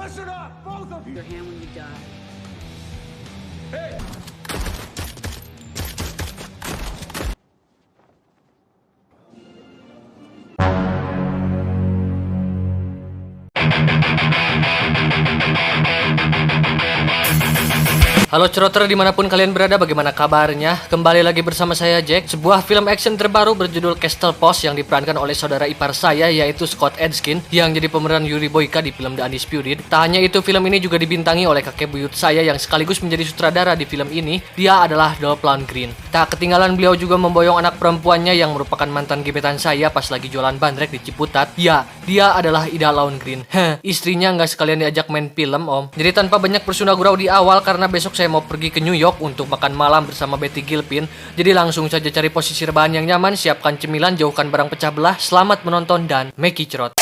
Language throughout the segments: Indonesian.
Listen up, both of you. Your hand when you die. Hey. Halo Ceroter dimanapun kalian berada, bagaimana kabarnya? Kembali lagi bersama saya Jack. Sebuah film action terbaru berjudul Castle Post yang diperankan oleh saudara ipar saya yaitu Scott Adkins yang jadi pemeran Yuri Boyka di film The Undisputed. Tak hanya itu, film ini juga dibintangi oleh kakek buyut saya yang sekaligus menjadi sutradara di film ini. Dia adalah Dolph Lundgren. Tak ketinggalan beliau juga memboyong anak perempuannya yang merupakan mantan gebetan saya pas lagi jualan bandrek di Ciputat. Ya, dia adalah Ida Lundgren. Istrinya nggak sekalian diajak main film om. Jadi tanpa banyak bersunda gurau di awal karena besok saya mau pergi ke New York untuk makan malam bersama Betty Gilpin. Jadi langsung saja cari posisi rebahan yang nyaman, siapkan cemilan, jauhkan barang pecah belah. Selamat menonton dan make it cerot.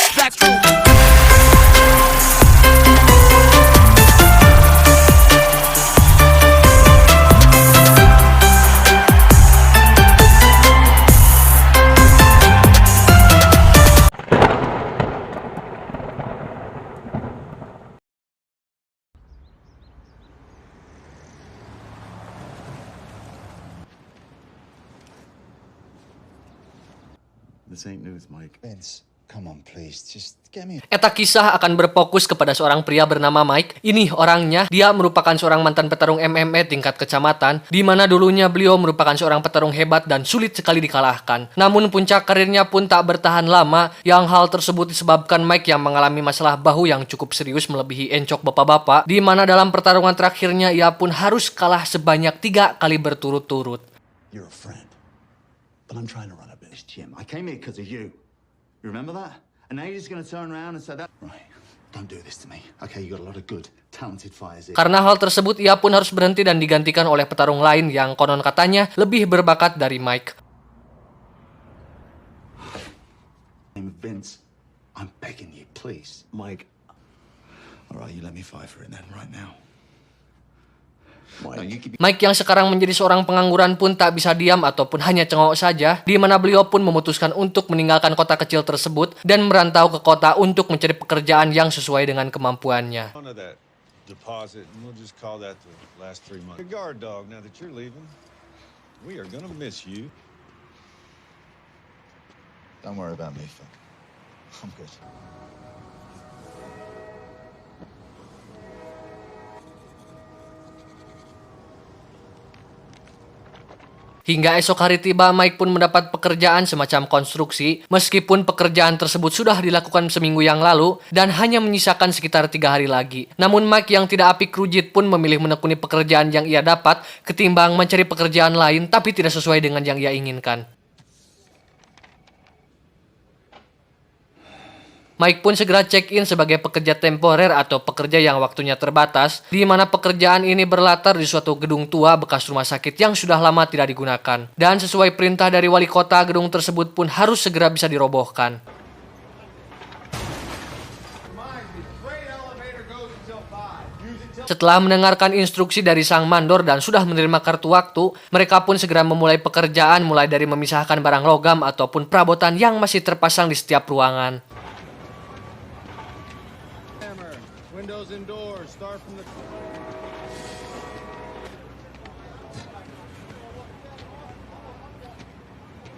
This ain't news, Mike. Vince, come on please, just get me. Eta kisah akan berfokus kepada seorang pria bernama Mike. Ini orangnya, dia merupakan seorang mantan petarung MMA tingkat kecamatan, di mana dulunya beliau merupakan seorang petarung hebat dan sulit sekali dikalahkan. Namun puncak karirnya pun tak bertahan lama, yang hal tersebut disebabkan Mike yang mengalami masalah bahu yang cukup serius melebihi encok bapak-bapak, di mana dalam pertarungan terakhirnya ia pun harus kalah sebanyak 3 kali berturut-turut. You're a friend. But I'm trying to run a business, Jim. I came here because of you. You remember that? And now you're just going to turn around and say that? Right. Don't do this to me. Okay, you got a lot of good, talented fighters here. Karena hal tersebut, ia pun harus berhenti dan digantikan oleh petarung lain yang konon katanya lebih berbakat dari Mike. I'm Vince. I'm begging you, please. Mike. All right, you let me fight for it then, right now. Mike yang sekarang menjadi seorang pengangguran pun tak bisa diam ataupun hanya cengok saja, di mana beliau pun memutuskan untuk meninggalkan kota kecil tersebut dan merantau ke kota untuk mencari pekerjaan yang sesuai dengan kemampuannya. Don't worry about me, Phil. I'm good. Hingga esok hari tiba, Mike pun mendapat pekerjaan semacam konstruksi, meskipun pekerjaan tersebut sudah dilakukan seminggu yang lalu dan hanya menyisakan sekitar 3 hari lagi. Namun Mike yang tidak apik rujit pun memilih menekuni pekerjaan yang ia dapat ketimbang mencari pekerjaan lain tapi tidak sesuai dengan yang ia inginkan. Mike pun segera check-in sebagai pekerja temporer atau pekerja yang waktunya terbatas, di mana pekerjaan ini berlatar di suatu gedung tua bekas rumah sakit yang sudah lama tidak digunakan. Dan sesuai perintah dari wali kota, gedung tersebut pun harus segera bisa dirobohkan. Setelah mendengarkan instruksi dari sang mandor dan sudah menerima kartu waktu, mereka pun segera memulai pekerjaan mulai dari memisahkan barang logam ataupun perabotan yang masih terpasang di setiap ruangan. Windows and doors, start from the...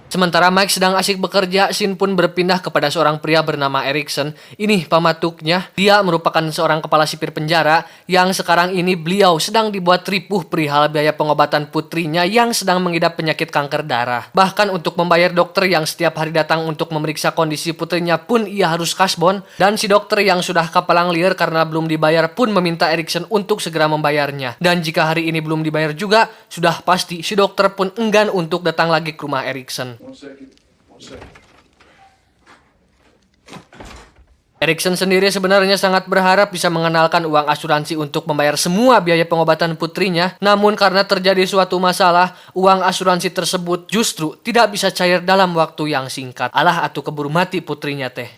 Sementara Mike sedang asik bekerja, scene pun berpindah kepada seorang pria bernama Erickson. Ini pamatuknya, dia merupakan seorang kepala sipir penjara yang sekarang ini beliau sedang dibuat ripuh perihal biaya pengobatan putrinya yang sedang mengidap penyakit kanker darah. Bahkan untuk membayar dokter yang setiap hari datang untuk memeriksa kondisi putrinya pun ia harus kasbon. Dan si dokter yang sudah kapalang liar karena belum dibayar pun meminta Erickson untuk segera membayarnya. Dan jika hari ini belum dibayar juga, sudah pasti si dokter pun enggan untuk datang lagi ke rumah Erickson. One second. Erickson sendiri sebenarnya sangat berharap bisa mengenalkan uang asuransi untuk membayar semua biaya pengobatan putrinya. Namun karena terjadi suatu masalah, uang asuransi tersebut justru tidak bisa cair dalam waktu yang singkat. Alah atuh keburu mati putrinya teh.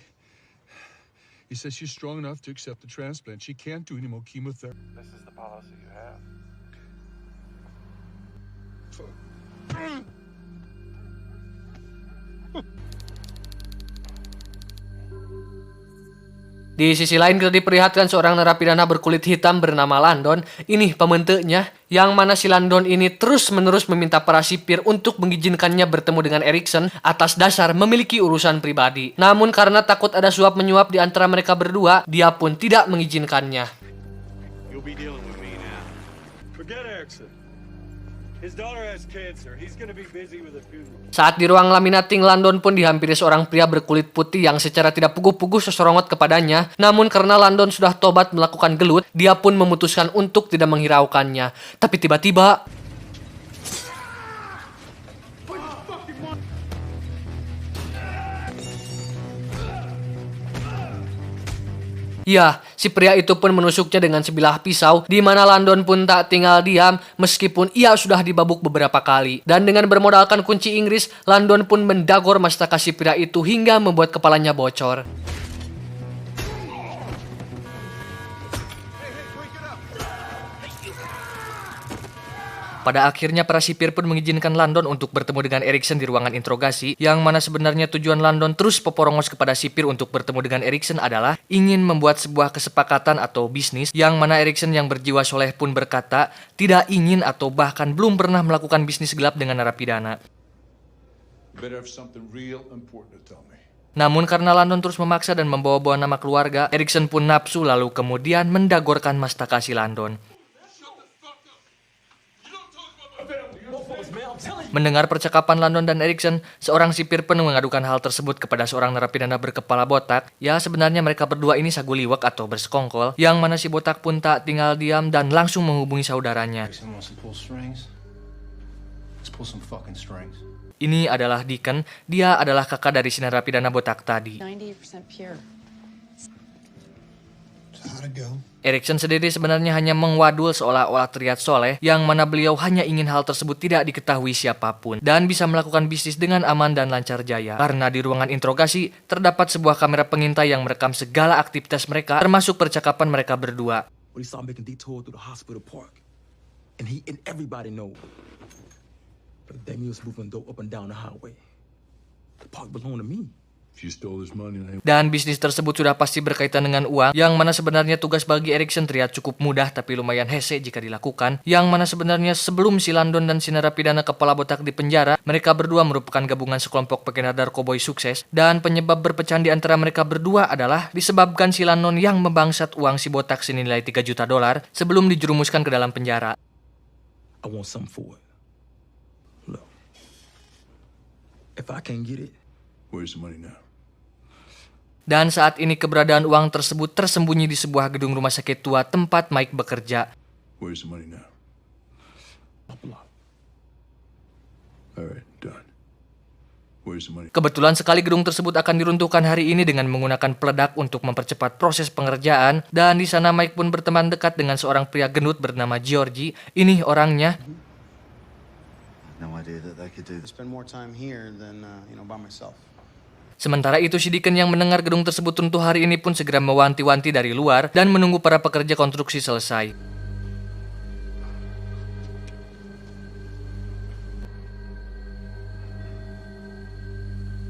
He says she's strong enough to accept the transplant. She can't do any more chemotherapy. This is the policy you have. Di sisi lain kita diperlihatkan seorang narapidana berkulit hitam bernama Landon. Ini pembentuknya, yang mana si Landon ini terus-menerus meminta para sipir untuk mengizinkannya bertemu dengan Erikson atas dasar memiliki urusan pribadi. Namun karena takut ada suap menyuap di antara mereka berdua, dia pun tidak mengizinkannya. You'll be dealing with me now. Forget Erickson. His daughter has cancer. He's gonna be busy with a funeral. Saat di ruang laminating, Landon pun dihampiri seorang pria berkulit putih yang secara tidak puguh-puguh seserongot kepadanya. Namun karena Landon sudah tobat melakukan gelut, dia pun memutuskan untuk tidak menghiraukannya. Tapi tiba-tiba... Ya, si pria itu pun menusuknya dengan sebilah pisau, di mana Landon pun tak tinggal diam meskipun ia sudah dibabuk beberapa kali. Dan dengan bermodalkan kunci Inggris, Landon pun mendagor mastaka si pria itu hingga membuat kepalanya bocor. Pada akhirnya para sipir pun mengizinkan Landon untuk bertemu dengan Erikson di ruangan interogasi, yang mana sebenarnya tujuan Landon terus peporongos kepada sipir untuk bertemu dengan Erikson adalah ingin membuat sebuah kesepakatan atau bisnis, yang mana Erikson yang berjiwa soleh pun berkata tidak ingin atau bahkan belum pernah melakukan bisnis gelap dengan narapidana. You better have something real important to tell me. Namun karena Landon terus memaksa dan membawa-bawa nama keluarga, Erikson pun nafsu lalu kemudian mendagorkan mastaka si Landon. Mendengar percakapan Landon dan Erikson, seorang sipir pun mengadukan hal tersebut kepada seorang narapidana berkepala botak. Ya, sebenarnya mereka berdua ini sagu liwak atau bersekongkol, yang mana si botak pun tak tinggal diam dan langsung menghubungi saudaranya. Ini adalah Deacon, dia adalah kakak dari si narapidana botak tadi. 98% pure. Erikson sendiri sebenarnya hanya mengwadul seolah-olah terlihat soleh, yang mana beliau hanya ingin hal tersebut tidak diketahui siapapun dan bisa melakukan bisnis dengan aman dan lancar jaya. Karena di ruangan interogasi terdapat sebuah kamera pengintai yang merekam segala aktivitas mereka, termasuk percakapan mereka berdua. But he started making detour through the hospital park. And everybody know that Damien was moving dope up and down the highway. The park belonged to me. If you stole this money, I... Dan bisnis tersebut sudah pasti berkaitan dengan uang, yang mana sebenarnya tugas bagi Erikson terlihat cukup mudah tapi lumayan hese jika dilakukan, yang mana sebenarnya sebelum si Landon dan si narapidana kepala botak di penjara, mereka berdua merupakan gabungan sekelompok pengedar koboi sukses, dan penyebab berpecahan di antara mereka berdua adalah disebabkan si Landon yang membangsat uang si botak senilai $3 juta sebelum dijerumuskan ke dalam penjara. I want something for it. Look, if I can't get it, Where's the money now? Dan saat ini keberadaan uang tersebut tersembunyi di sebuah gedung rumah sakit tua tempat Mike bekerja. Where's the money now? Alright, done. Where's the money? Kebetulan sekali gedung tersebut akan diruntuhkan hari ini dengan menggunakan peledak untuk mempercepat proses pengerjaan, dan di sana Mike pun berteman dekat dengan seorang pria gendut bernama Georgie. Ini orangnya. No idea that they could do this. Spend more time here than, by myself. Sementara itu si Deacon yang mendengar gedung tersebut runtuh hari ini pun segera mewanti-wanti dari luar dan menunggu para pekerja konstruksi selesai.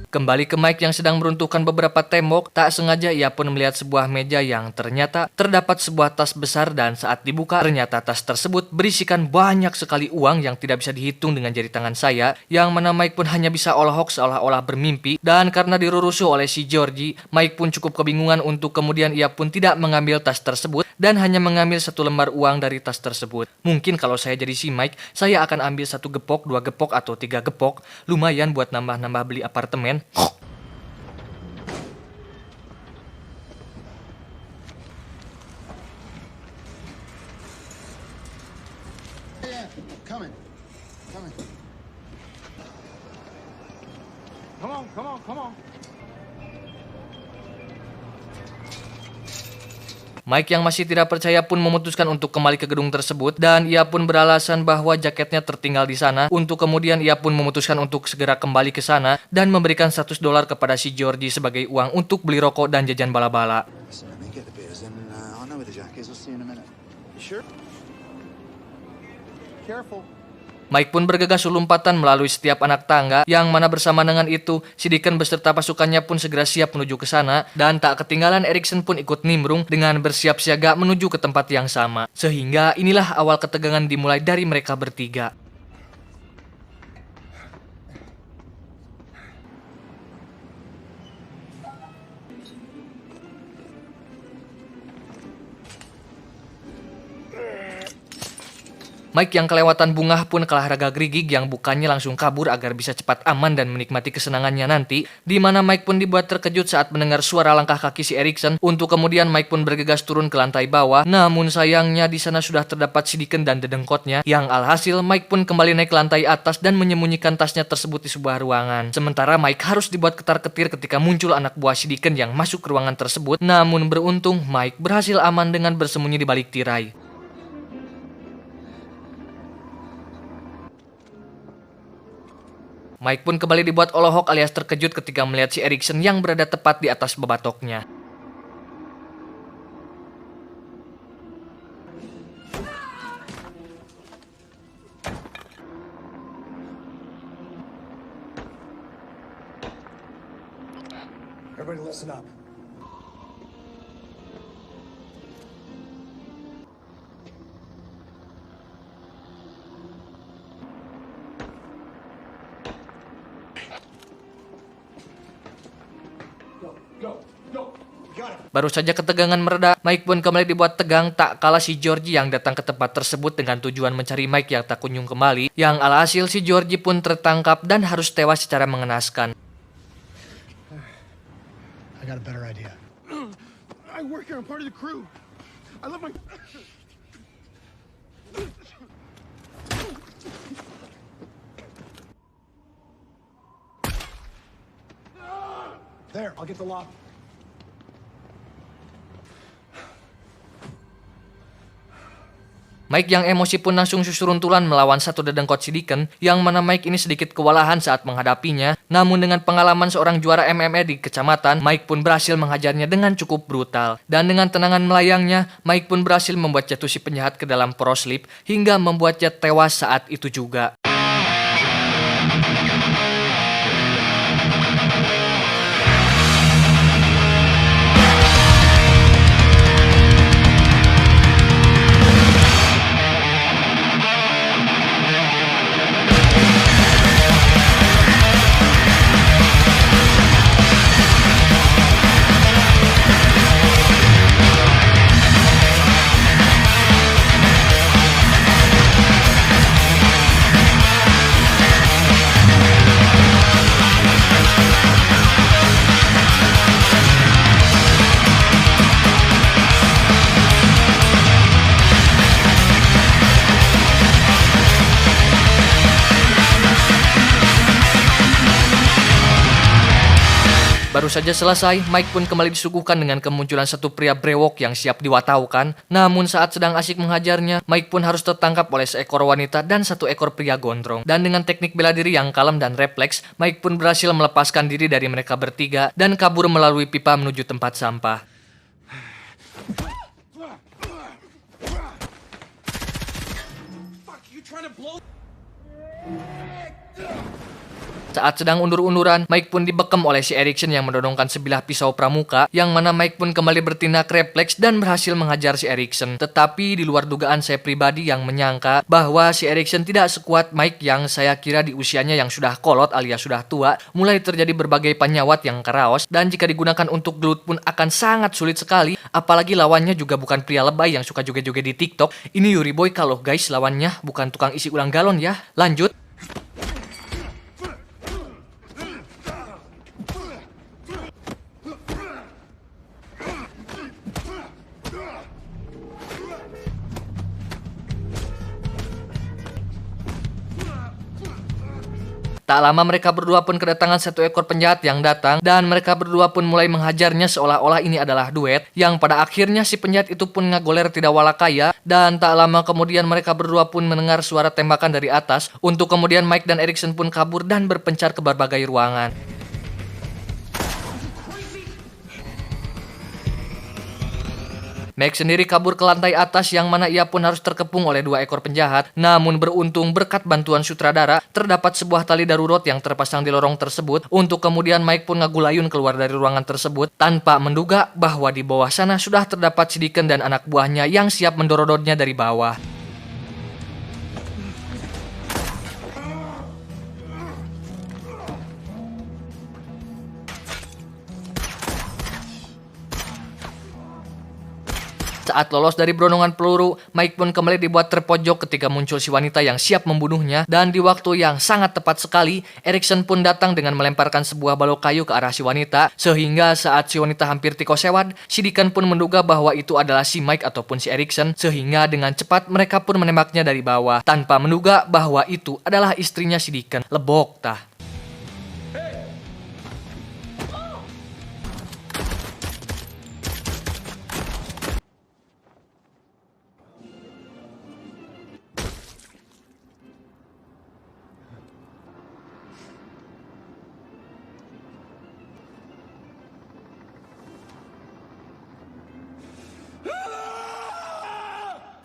Kembali ke Mike yang sedang meruntuhkan beberapa tembok, tak sengaja ia pun melihat sebuah meja yang ternyata terdapat sebuah tas besar, dan saat dibuka ternyata tas tersebut berisikan banyak sekali uang yang tidak bisa dihitung dengan jari tangan saya, yang mana Mike pun hanya bisa olohok seolah-olah bermimpi. Dan karena dirurusu oleh si Georgie, Mike pun cukup kebingungan untuk kemudian ia pun tidak mengambil tas tersebut dan hanya mengambil 1 lembar uang dari tas tersebut. Mungkin kalau saya jadi si Mike, saya akan ambil 1 gepok, 2 gepok, atau 3 gepok, lumayan buat nambah-nambah beli apartemen. Coming. Come on. Mike yang masih tidak percaya pun memutuskan untuk kembali ke gedung tersebut, dan ia pun beralasan bahwa jaketnya tertinggal di sana. Untuk kemudian ia pun memutuskan untuk segera kembali ke sana dan memberikan $100 kepada si Georgie sebagai uang untuk beli rokok dan jajan bala-bala. Listen, let me get the beers and I know where the jack is. I'll see you in a minute. You sure? Careful. Mike pun bergegas lompatan melalui setiap anak tangga, yang mana bersama dengan itu, si Deacon beserta pasukannya pun segera siap menuju ke sana, dan tak ketinggalan Erikson pun ikut nimbrung dengan bersiap siaga menuju ke tempat yang sama. Sehingga inilah awal ketegangan dimulai dari mereka bertiga. Mike yang kelewatan bunga pun kalah raga gerigig yang bukannya langsung kabur agar bisa cepat aman dan menikmati kesenangannya nanti, di mana Mike pun dibuat terkejut saat mendengar suara langkah kaki si Erikson, untuk kemudian Mike pun bergegas turun ke lantai bawah. Namun sayangnya di sana sudah terdapat si Deacon dan dedengkotnya, yang alhasil Mike pun kembali naik ke lantai atas dan menyembunyikan tasnya tersebut di sebuah ruangan. Sementara Mike harus dibuat ketar-ketir ketika muncul anak buah si Deacon yang masuk ke ruangan tersebut, namun beruntung Mike berhasil aman dengan bersembunyi di balik tirai. Mike pun kembali dibuat olohok alias terkejut ketika melihat si Erikson yang berada tepat di atas bebatoknya. Everybody listen up. Baru saja ketegangan mereda, Mike pun kembali dibuat tegang tak kalah si Georgie yang datang ke tempat tersebut dengan tujuan mencari Mike yang tak kunjung kembali, yang alhasil si Georgie pun tertangkap dan harus tewas secara mengenaskan. I got a better idea. I work here. I'm part of the crew. I left my... There, I'll get the lock. Mike yang emosi pun langsung susuruntulan melawan satu dedengkot si Deacon, yang mana Mike ini sedikit kewalahan saat menghadapinya. Namun dengan pengalaman seorang juara MMA di kecamatan, Mike pun berhasil menghajarnya dengan cukup brutal. Dan dengan tenangan melayangnya, Mike pun berhasil membuat jatuh si penjahat ke dalam pro slip hingga membuatnya tewas saat itu juga. Baru saja selesai, Mike pun kembali disuguhkan dengan kemunculan satu pria brewok yang siap diwataukan. Namun saat sedang asyik menghajarnya, Mike pun harus tertangkap oleh seekor wanita dan satu ekor pria gondrong. Dan dengan teknik bela diri yang kalem dan refleks, Mike pun berhasil melepaskan diri dari mereka bertiga dan kabur melalui pipa menuju tempat sampah. Saat sedang undur-unduran, Mike pun dibekam oleh si Erikson yang mendodongkan sebilah pisau pramuka, yang mana Mike pun kembali bertindak refleks dan berhasil menghajar si Erikson. Tetapi di luar dugaan saya pribadi yang menyangka bahwa si Erikson tidak sekuat Mike yang saya kira di usianya yang sudah kolot alias sudah tua, mulai terjadi berbagai penyawat yang karaos, dan jika digunakan untuk gelut pun akan sangat sulit sekali, apalagi lawannya juga bukan pria lebay yang suka joget-joget di TikTok. Ini Yuri Boyka loh guys lawannya, bukan tukang isi ulang galon ya. Lanjut. Tak lama mereka berdua pun kedatangan satu ekor penjahat yang datang, dan mereka berdua pun mulai menghajarnya seolah-olah ini adalah duet, yang pada akhirnya si penjahat itu pun ngagoler tidak walakaya. Dan tak lama kemudian mereka berdua pun mendengar suara tembakan dari atas, untuk kemudian Mike dan Erikson pun kabur dan berpencar ke berbagai ruangan. Mike sendiri kabur ke lantai atas yang mana ia pun harus terkepung oleh 2 ekor penjahat. Namun beruntung berkat bantuan sutradara, terdapat sebuah tali darurat yang terpasang di lorong tersebut untuk kemudian Mike pun ngagulayun keluar dari ruangan tersebut tanpa menduga bahwa di bawah sana sudah terdapat si Deacon dan anak buahnya yang siap mendorodotnya dari bawah. Saat lolos dari berondongan peluru, Mike pun kembali dibuat terpojok ketika muncul si wanita yang siap membunuhnya. Dan di waktu yang sangat tepat sekali, Erickson pun datang dengan melemparkan sebuah balok kayu ke arah si wanita. Sehingga saat si wanita hampir tikosewad, si Deacon pun menduga bahwa itu adalah si Mike ataupun si Erickson. Sehingga dengan cepat mereka pun menembaknya dari bawah, tanpa menduga bahwa itu adalah istrinya si Deacon. Lebok tah.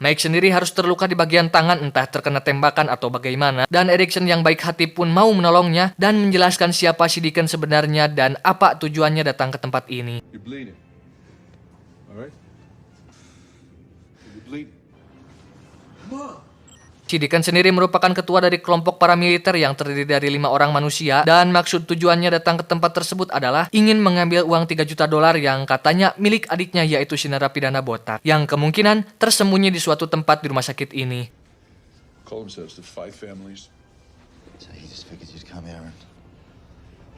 Mike sendiri harus terluka di bagian tangan entah terkena tembakan atau bagaimana. Dan Erickson yang baik hati pun mau menolongnya dan menjelaskan siapa si Deacon sebenarnya dan apa tujuannya datang ke tempat ini. You're bleeding. All right? You're bleeding. Si Deacon sendiri merupakan ketua dari kelompok paramiliter yang terdiri dari 5 orang manusia dan maksud tujuannya datang ke tempat tersebut adalah ingin mengambil uang $3 juta yang katanya milik adiknya yaitu si narapidana botak yang kemungkinan tersembunyi di suatu tempat di rumah sakit ini. Call themselves the 5 families. So you just figured you'd come here and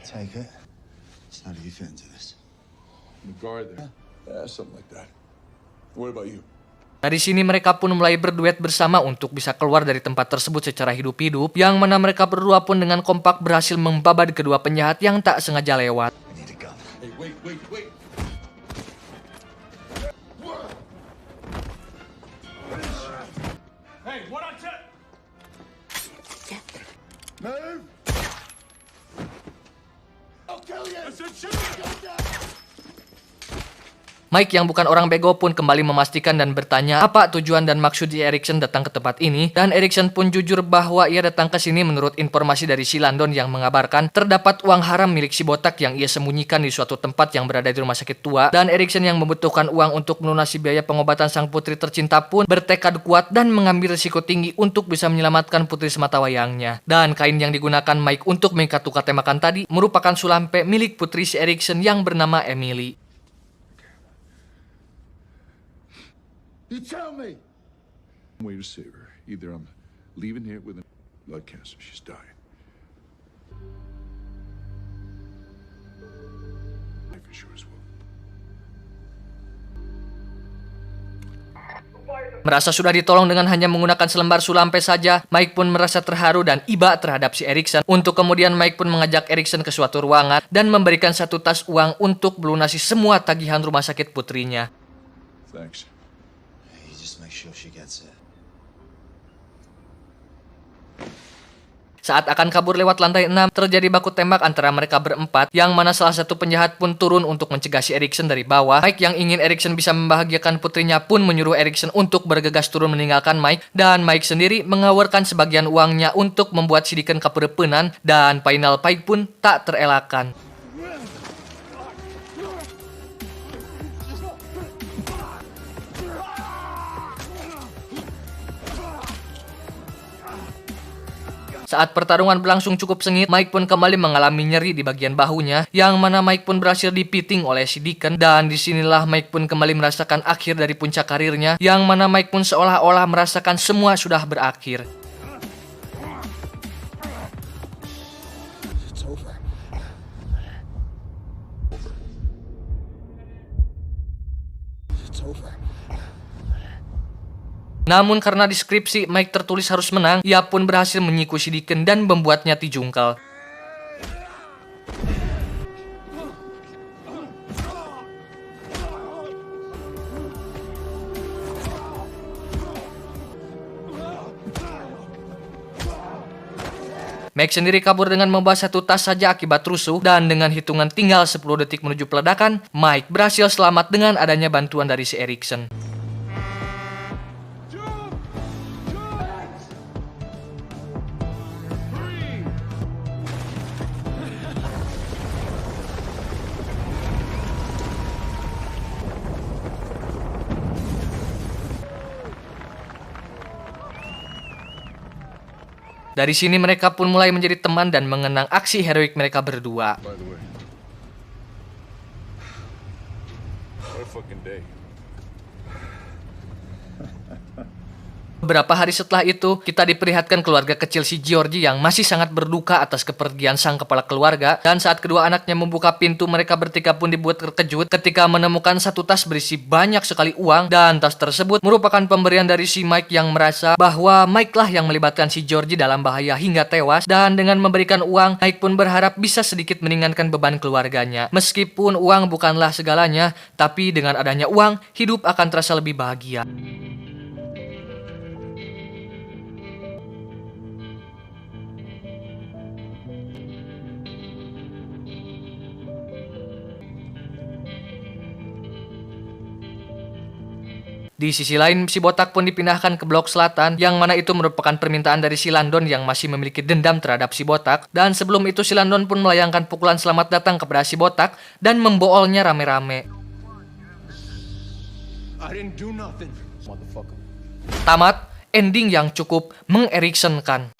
take it? So how do you fit into this? The guard there. Yeah, something like that. What about you? Dari sini mereka pun mulai berduet bersama untuk bisa keluar dari tempat tersebut secara hidup-hidup, yang mana mereka berdua pun dengan kompak berhasil membabat kedua penjahat yang tak sengaja lewat. I need a gun. Hey, wait. Hey, what I tell? Move! I'll kill you! I said shoot him! Mike yang bukan orang bego pun kembali memastikan dan bertanya apa tujuan dan maksud si Erickson datang ke tempat ini. Dan Erickson pun jujur bahwa ia datang ke sini menurut informasi dari si Landon yang mengabarkan terdapat uang haram milik si botak yang ia sembunyikan di suatu tempat yang berada di rumah sakit tua. Dan Erickson yang membutuhkan uang untuk melunasi biaya pengobatan sang putri tercinta pun bertekad kuat dan mengambil risiko tinggi untuk bisa menyelamatkan putri sematawayangnya. Dan kain yang digunakan Mike untuk mengikat luka tembakan tadi merupakan sulampe milik putri si Erickson yang bernama Emily. You tell me! Way to save her. Either I'm leaving here with a blood cancer. She's dying. Life insurance will. Merasa sudah ditolong dengan hanya menggunakan selembar sulampe saja, Mike pun merasa terharu dan iba terhadap si Erickson. Untuk kemudian Mike pun mengajak Erickson ke suatu ruangan dan memberikan 1 tas uang untuk melunasi semua tagihan rumah sakit putrinya. Thanks. You just make sure she gets it. Saat akan kabur lewat lantai 6, terjadi baku tembak antara mereka berempat, yang mana salah satu penjahat pun turun untuk mencegah si Erickson dari bawah. Mike yang ingin Erickson bisa membahagiakan putrinya pun menyuruh Erickson untuk bergegas turun meninggalkan Mike, dan Mike sendiri mengawarkan sebagian uangnya untuk membuat si Deacon kaperepenan, dan final fight pun tak terelakkan. Saat pertarungan berlangsung cukup sengit, Mike pun kembali mengalami nyeri di bagian bahunya, yang mana Mike pun berhasil dipiting oleh si Deacon, dan disinilah Mike pun kembali merasakan akhir dari puncak karirnya, yang mana Mike pun seolah-olah merasakan semua sudah berakhir. It's over. It's over. Namun karena di skripsi Mike tertulis harus menang, ia pun berhasil menyiku si Deacon dan membuatnya dijungkal. Mike sendiri kabur dengan membawa satu tas saja akibat rusuh, dan dengan hitungan tinggal 10 detik menuju peledakan, Mike berhasil selamat dengan adanya bantuan dari si Erickson. Dari sini mereka pun mulai menjadi teman dan mengenang aksi heroik mereka berdua. By the way. What a fucking day. Beberapa hari setelah itu, kita diperlihatkan keluarga kecil si Georgie yang masih sangat berduka atas kepergian sang kepala keluarga. Dan saat kedua anaknya membuka pintu, mereka bertiga pun dibuat terkejut ketika menemukan satu tas berisi banyak sekali uang. Dan tas tersebut merupakan pemberian dari si Mike yang merasa bahwa Mike lah yang melibatkan si Georgie dalam bahaya hingga tewas. Dan dengan memberikan uang, Mike pun berharap bisa sedikit meringankan beban keluarganya. Meskipun uang bukanlah segalanya, tapi dengan adanya uang, hidup akan terasa lebih bahagia. Di sisi lain, si botak pun dipindahkan ke blok selatan, yang mana itu merupakan permintaan dari si Landon yang masih memiliki dendam terhadap si botak. Dan sebelum itu si Landon pun melayangkan pukulan selamat datang kepada si botak dan memboolnya rame-rame. I didn't do nothing. Motherfucker. Tamat, ending yang cukup meng-Erickson-kan.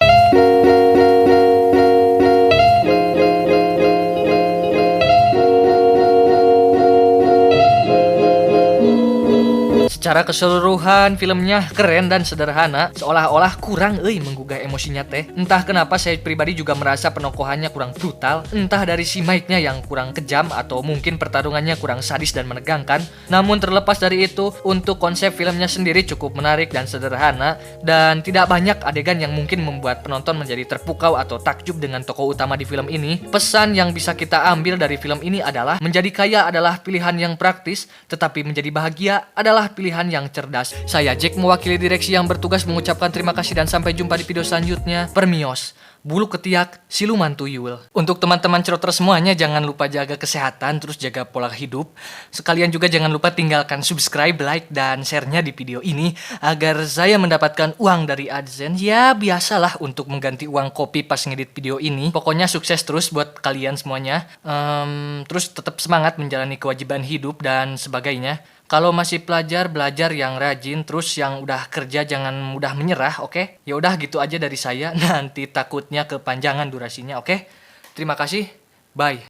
Secara keseluruhan filmnya keren dan sederhana, seolah-olah kurang menggugah emosinya teh. Entah kenapa saya pribadi juga merasa penokohannya kurang brutal, entah dari si Mike-nya yang kurang kejam atau mungkin pertarungannya kurang sadis dan menegangkan. Namun terlepas dari itu, untuk konsep filmnya sendiri cukup menarik dan sederhana, dan tidak banyak adegan yang mungkin membuat penonton menjadi terpukau atau takjub dengan tokoh utama di film ini. Pesan yang bisa kita ambil dari film ini adalah menjadi kaya adalah pilihan yang praktis, tetapi menjadi bahagia adalah pilihan yang cerdas. Saya Jack mewakili direksi yang bertugas mengucapkan terima kasih dan sampai jumpa di video selanjutnya. Permios, bulu ketiak, siluman tuyul. Untuk teman-teman ceroter semuanya, jangan lupa jaga kesehatan, terus jaga pola hidup. Sekalian juga jangan lupa tinggalkan subscribe, like, dan share-nya di video ini agar saya mendapatkan uang dari AdSense. Ya, biasalah untuk mengganti uang kopi pas ngedit video ini. Pokoknya sukses terus buat kalian semuanya. Terus tetap semangat menjalani kewajiban hidup dan sebagainya. Kalau masih pelajar, belajar yang rajin, terus yang udah kerja jangan mudah menyerah, oke? Ya udah gitu aja dari saya, nanti takutnya kepanjangan durasinya, oke? Terima kasih, bye.